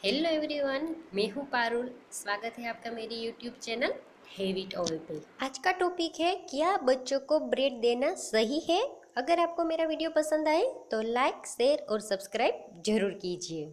Hello everyone, मैं हूँ पारुल। स्वागत है आपका मेरे यूट्यूब चैनल हैबिट ऑल पे। आज का टॉपिक है, क्या बच्चों को ब्रेड देना सही है? अगर आपको मेरा वीडियो पसंद आए तो लाइक, शेयर और सब्सक्राइब जरूर कीजिए।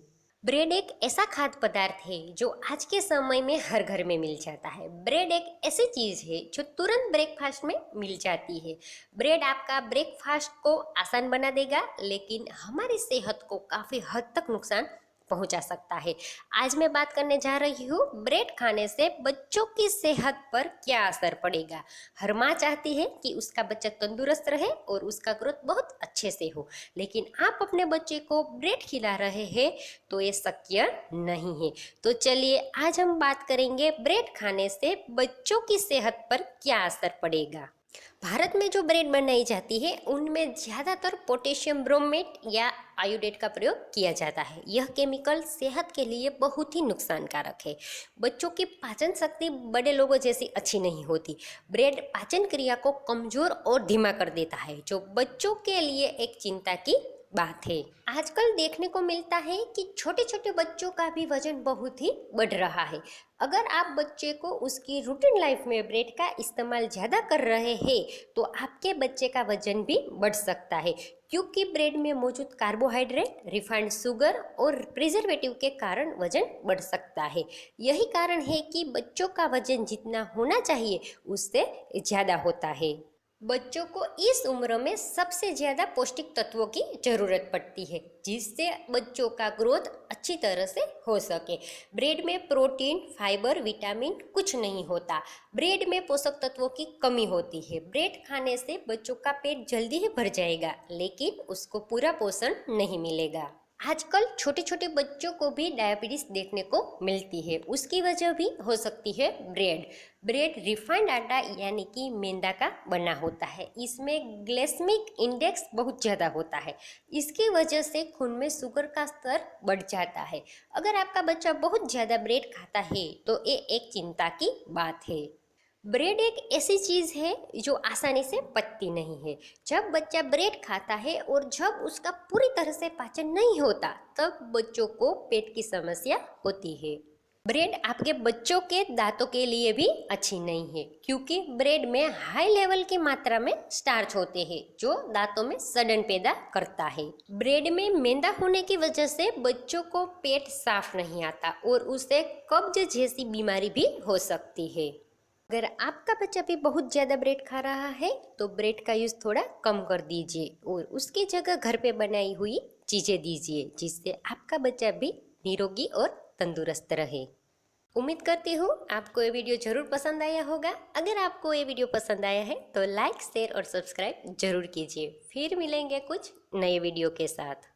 ब्रेड एक ऐसा खाद्य पदार्थ है जो आज के समय में हर घर में मिल जाता है। ब्रेड एक ऐसी चीज है जो तुरंत ब्रेकफास्ट में मिल जाती है। ब्रेड आपका ब्रेकफास्ट को आसान बना देगा, लेकिन हमारी सेहत को काफी हद तक नुकसान पहुंचा सकता है। आज मैं बात करने जा रही हूँ, ब्रेड खाने से बच्चों की सेहत पर क्या असर पड़ेगा। हर माँ चाहती है कि उसका बच्चा तंदुरुस्त रहे और उसका ग्रोथ बहुत अच्छे से हो, लेकिन आप अपने बच्चे को ब्रेड खिला रहे हैं तो ये शक्य नहीं है। तो चलिए आज हम बात करेंगे ब्रेड खाने से बच्चों की सेहत पर क्या असर पड़ेगा। भारत में जो ब्रेड बनाई जाती है उनमें ज़्यादातर पोटेशियम ब्रोमेट या आयोडेट का प्रयोग किया जाता है। यह केमिकल सेहत के लिए बहुत ही नुकसानकारक है। बच्चों की पाचन शक्ति बड़े लोगों जैसी अच्छी नहीं होती। ब्रेड पाचन क्रिया को कमजोर और धीमा कर देता है, जो बच्चों के लिए एक चिंता की बात है। आजकल देखने को मिलता है कि छोटे छोटे बच्चों का भी वजन बहुत ही बढ़ रहा है। अगर आप बच्चे को उसकी रूटीन लाइफ में ब्रेड का इस्तेमाल ज़्यादा कर रहे हैं तो आपके बच्चे का वजन भी बढ़ सकता है, क्योंकि ब्रेड में मौजूद कार्बोहाइड्रेट, रिफाइंड शुगर और प्रिजर्वेटिव के कारण वजन बढ़ सकता है। यही कारण है कि बच्चों का वजन जितना होना चाहिए उससे ज़्यादा होता है। बच्चों को इस उम्र में सबसे ज़्यादा पौष्टिक तत्वों की ज़रूरत पड़ती है, जिससे बच्चों का ग्रोथ अच्छी तरह से हो सके। ब्रेड में प्रोटीन, फाइबर, विटामिन कुछ नहीं होता। ब्रेड में पोषक तत्वों की कमी होती है। ब्रेड खाने से बच्चों का पेट जल्दी ही भर जाएगा, लेकिन उसको पूरा पोषण नहीं मिलेगा। आजकल छोटे छोटे बच्चों को भी डायबिटीज देखने को मिलती है। उसकी वजह भी हो सकती है ब्रेड। ब्रेड रिफाइंड आटा यानी कि मैदा का बना होता है। इसमें ग्लाइसेमिक इंडेक्स बहुत ज़्यादा होता है। इसकी वजह से खून में शुगर का स्तर बढ़ जाता है। अगर आपका बच्चा बहुत ज़्यादा ब्रेड खाता है तो ये एक चिंता की बात है। ब्रेड एक ऐसी चीज़ है जो आसानी से पचती नहीं है। जब बच्चा ब्रेड खाता है और जब उसका पूरी तरह से पाचन नहीं होता, तब बच्चों को पेट की समस्या होती है। ब्रेड आपके बच्चों के दांतों के लिए भी अच्छी नहीं है, क्योंकि ब्रेड में हाई लेवल की मात्रा में स्टार्च होते हैं जो दांतों में सड़न पैदा करता है। ब्रेड में मैदा होने की वजह से बच्चों को पेट साफ नहीं आता और उसे कब्ज जैसी बीमारी भी हो सकती है। अगर आपका बच्चा भी बहुत ज़्यादा ब्रेड खा रहा है तो ब्रेड का यूज़ थोड़ा कम कर दीजिए और उसकी जगह घर पे बनाई हुई चीज़ें दीजिए, जिससे आपका बच्चा भी निरोगी और तंदुरुस्त रहे। उम्मीद करती हूँ आपको ये वीडियो ज़रूर पसंद आया होगा। अगर आपको ये वीडियो पसंद आया है तो लाइक, शेयर और सब्सक्राइब जरूर कीजिए। फिर मिलेंगे कुछ नए वीडियो के साथ।